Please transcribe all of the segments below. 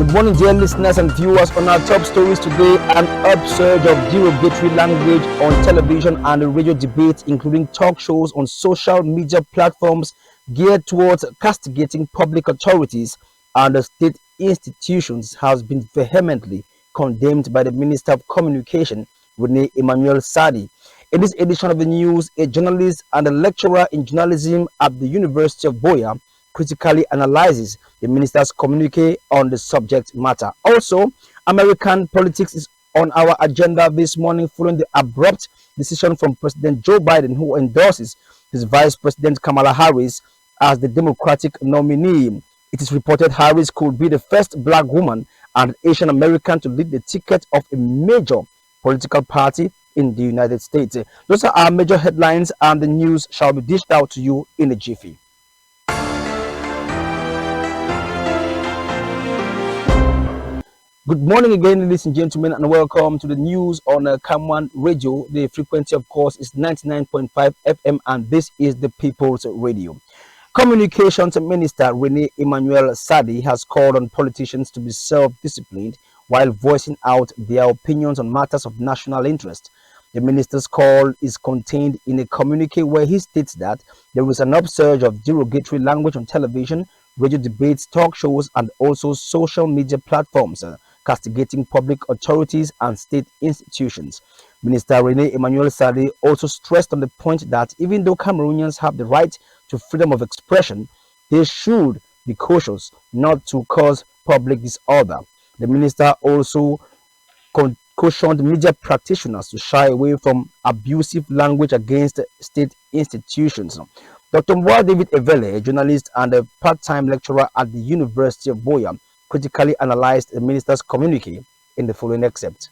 Good morning, dear listeners and viewers. On our top stories today, an upsurge of derogatory language on television and radio debates, including talk shows on social media platforms geared towards castigating public authorities and state institutions, has been vehemently condemned by the Minister of Communication, Rene Emmanuel Sadi. In this edition of the news, a journalist and a lecturer in journalism at the University of Boya critically analyzes the minister's communique on the subject matter. Also, American politics is on our agenda this morning following the abrupt decision from President Joe Biden, who endorses his Vice President Kamala Harris as the Democratic nominee. It is reported Harris could be the first black woman and Asian American to lead the ticket of a major political party in the United States. Those are our major headlines, and the news shall be dished out to you in a jiffy. Good morning again, ladies and gentlemen, and welcome to the news on CAM1 radio. The frequency, of course, is 99.5 FM, and this is the People's Radio. Communications Minister Rene Emmanuel Sadi has called on politicians to be self-disciplined while voicing out their opinions on matters of national interest. The minister's call is contained in a communique where he states that there is an upsurge of derogatory language on television, radio debates, talk shows, and also social media platforms, castigating public authorities and state institutions. Minister Rene Emmanuel Sadi also stressed on the point that even though Cameroonians have the right to freedom of expression, they should be cautious not to cause public disorder. The minister also cautioned media practitioners to shy away from abusive language against state institutions. Dr. David Evele, a journalist and a part-time lecturer at the University of Boya, critically analyzed the minister's communique in the following excerpt.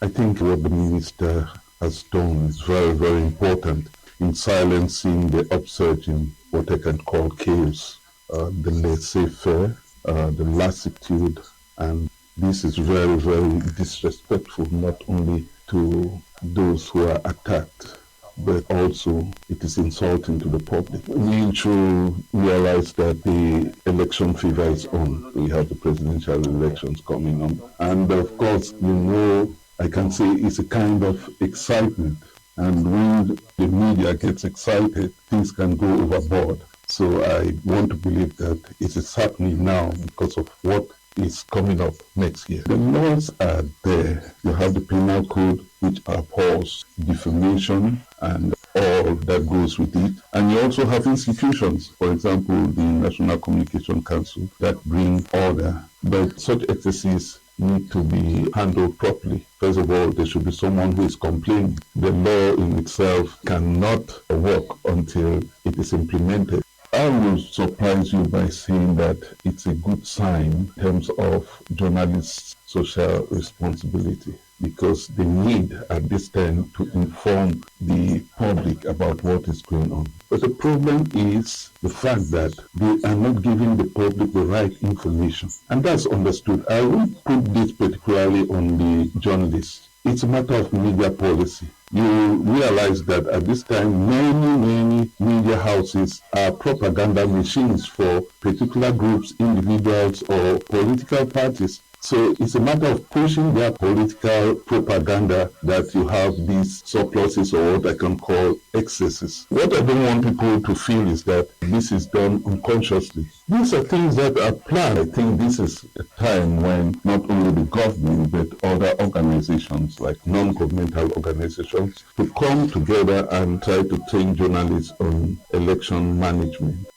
I think what the minister has done is very, very important in silencing the upsurge in what I can call chaos, the laissez-faire, the lassitude, and this is very, very disrespectful not only to those who are attacked, but also it is insulting to the public. We should realize that the election fever is on. We have the presidential elections coming on. And of course, I can say it's a kind of excitement. And when the media gets excited, things can go overboard. So I want to believe that it is happening now because of what is coming up next year. The laws are there. You have the penal code, which abhors defamation and all that goes with it. And you also have institutions, for example, the National Communication Council, that bring order. But such excesses need to be handled properly. First of all, there should be someone who is complaining. The law in itself cannot work until it is implemented. I will surprise you by saying that it's a good sign in terms of journalists' social responsibility, because they need at this time to inform the public about what is going on. But the problem is the fact that they are not giving the public the right information. And that's understood. I won't put this particularly on the journalists. It's a matter of media policy. You realize that at this time, many media houses are propaganda machines for particular groups, individuals, or political parties. So it's a matter of pushing their political propaganda that you have these surpluses, or what I can call excesses. What I don't want people to feel is that this is done unconsciously. These are things that are planned. I think this is a time when not only the government but other organizations like non-governmental organizations to come together and try to train journalists on election management.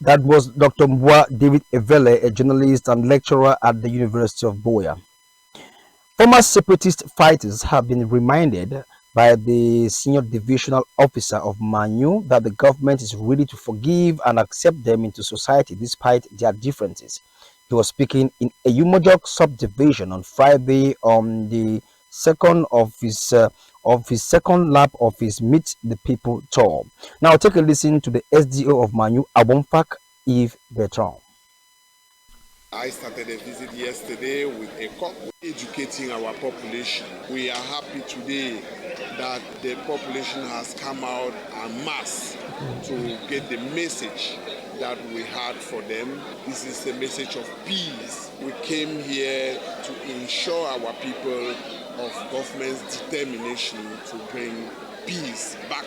That was Dr. David Evele, a journalist and lecturer at the University of Boya. Former separatist fighters have been reminded by the senior divisional officer of Manu that the government is ready to forgive and accept them into society despite their differences. He was speaking in a Umojok subdivision on Friday on the second of his second lap of his Meet the People tour. Now take a listen to the SDO of Manu, Abomfak Yves Bertrand. I started a visit yesterday with a COP educating our population. We are happy today that the population has come out en masse to get the message that we had for them. This is a message of peace. We came here to ensure our people of government's determination to bring peace back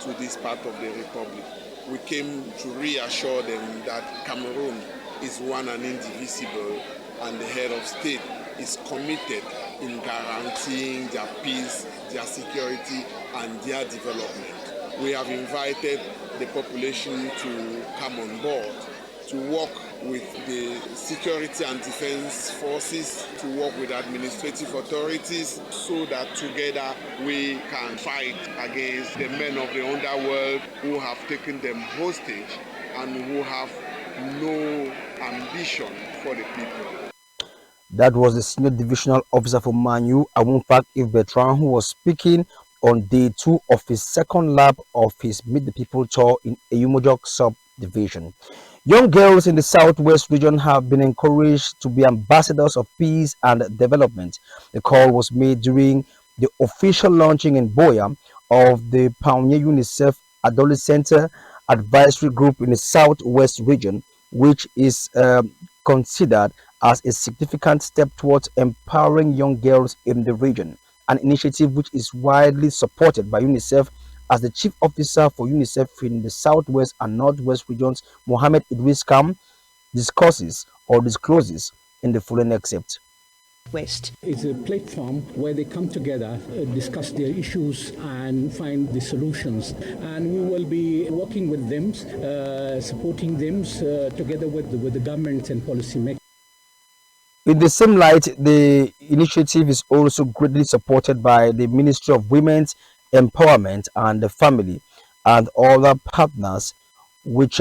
to this part of the republic. We came to reassure them that Cameroon is one and indivisible, and the head of state is committed in guaranteeing their peace, their security, and their development. We have invited the population to come on board, to work with the security and defense forces, to work with administrative authorities, so that together we can fight against the men of the underworld who have taken them hostage and who have no ambition for the people. That was the senior divisional officer for Manu, Awunfak If Bertrand, who was speaking on day 2 of his second lap of his Meet the People tour in Eyumojok subdivision. Young girls in the southwest region have been encouraged to be ambassadors of peace and development. The call was made during the official launching in Boya of the Pioneer UNICEF Adolescent Advisory Group in the southwest region, which is considered as a significant step towards empowering young girls in the region, an initiative which is widely supported by UNICEF. As the chief officer for UNICEF in the southwest and northwest regions, Mohammed Idris Kam, discloses in the following excerpt. West. It's a platform where they come together, discuss their issues and find the solutions. And we will be working with them, supporting them together with the governments and policymakers. In the same light, the initiative is also greatly supported by the Ministry of Women's Empowerment and the Family and other partners, which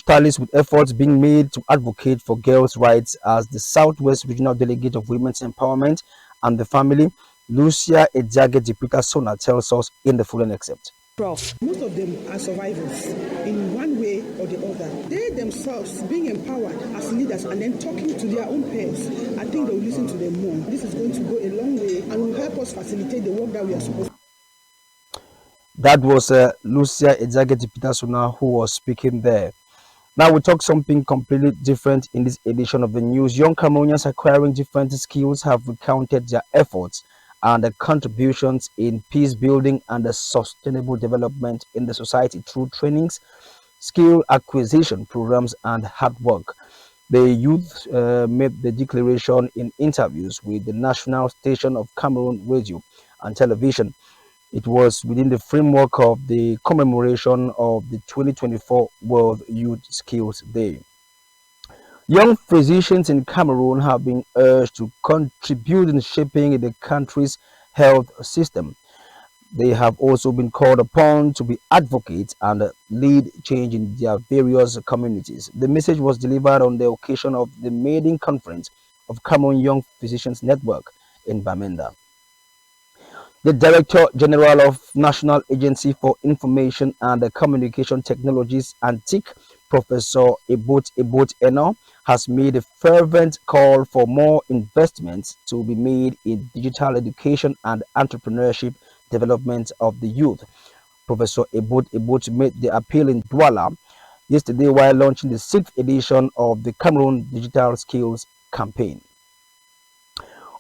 tallies with efforts being made to advocate for girls' rights. As the Southwest Regional Delegate of Women's Empowerment and the Family, Lucia Ejage Jupiter Sona, tells us in the following excerpt. Most of them are survivors in one way or the other. They themselves being empowered as leaders and then talking to their own peers, I think they will listen to them more. This is going to go a long way and will help us facilitate the work that we are supposed to. That was Lucia Ejage Peter Sona who was speaking there. Now we talk something completely different in this edition of the news. Young Cameroonians acquiring different skills have recounted their efforts and the contributions in peace building and the sustainable development in the society through trainings, skill acquisition programs, and hard work. The youth made the declaration in interviews with the national station of Cameroon Radio and Television. It was within the framework of the commemoration of the 2024 World Youth Skills Day. Young physicians in Cameroon have been urged to contribute in shaping the country's health system. They have also been called upon to be advocates and lead change in their various communities. The message was delivered on the occasion of the maiden conference of Cameroon Young Physicians Network in Bamenda. The Director General of National Agency for Information and Communication Technologies, ANTIC, Professor Ebot Eno, has made a fervent call for more investments to be made in digital education and entrepreneurship development of the youth. Professor Ebot made the appeal in Douala yesterday while launching the 6th edition of the Cameroon Digital Skills Campaign.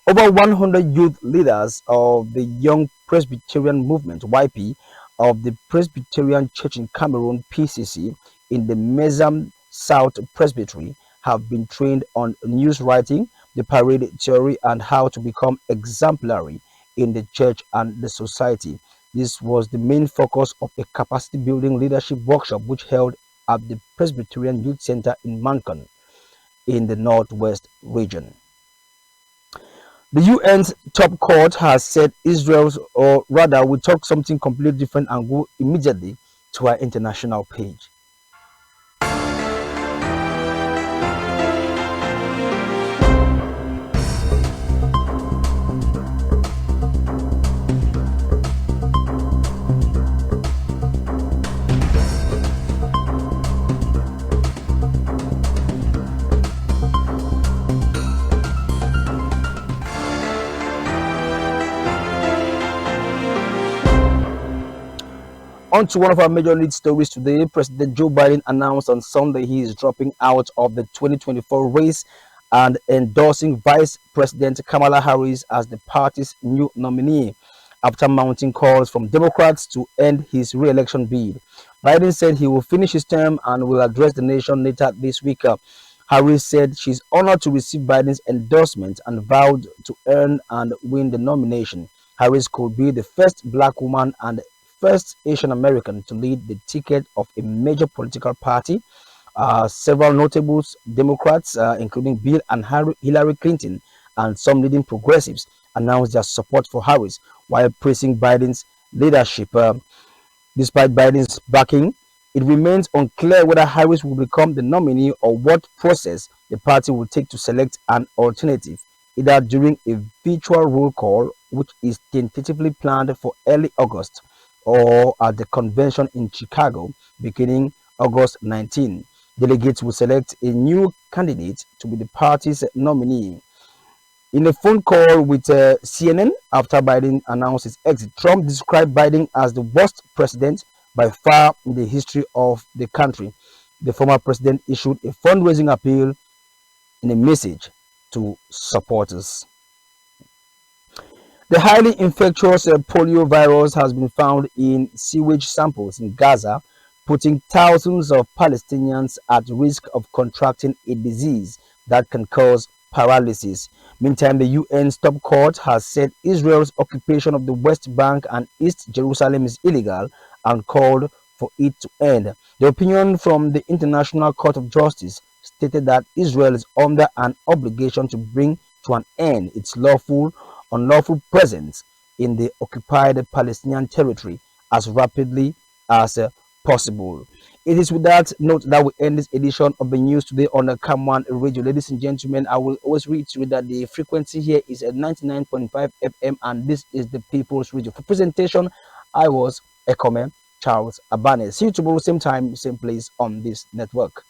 Over 100 youth leaders of the Young Presbyterian Movement, YP, of the Presbyterian Church in Cameroon, PCC, in the Mezam South Presbytery have been trained on news writing, the parade theory, and how to become exemplary in the church and the society. This was the main focus of a capacity building leadership workshop which held at the Presbyterian Youth Center in Mankon in the Northwest region. The UN's top court has said Israel's, or rather, we talk something completely different and go immediately to our international page. On to one of our major lead stories today. President Joe Biden announced on Sunday he is dropping out of the 2024 race and endorsing Vice President Kamala Harris as the party's new nominee after mounting calls from Democrats to end his re-election bid. Biden said he will finish his term and will address the nation later this week. Harris said she's honored to receive Biden's endorsement and vowed to earn and win the nomination. Harris could be the first black woman and first Asian American to lead the ticket of a major political party. Several notable Democrats, including Bill and Hillary Clinton, and some leading progressives, announced their support for Harris while praising Biden's leadership. Despite Biden's backing, it remains unclear whether Harris will become the nominee or what process the party will take to select an alternative, either during a virtual roll call, which is tentatively planned for early August, or at the convention in Chicago beginning August 19. Delegates will select a new candidate to be the party's nominee. In a phone call with CNN after Biden announced his exit, Trump described Biden as the worst president by far in the history of the country. The former president issued a fundraising appeal in a message to supporters. The highly infectious polio virus has been found in sewage samples in Gaza, putting thousands of Palestinians at risk of contracting a disease that can cause paralysis. Meantime, the UN's top court has said Israel's occupation of the West Bank and East Jerusalem is illegal and called for it to end. The opinion from the International Court of Justice stated that Israel is under an obligation to bring to an end its unlawful presence in the occupied Palestinian territory as rapidly as possible. It is with that note that we end this edition of the news today on the CAM1 radio. Ladies and gentlemen, I will always reiterate that the frequency here is at 99.5 FM and this is the People's Radio. For presentation, I was Ekome Charles Abane. See you tomorrow, same time, same place on this network.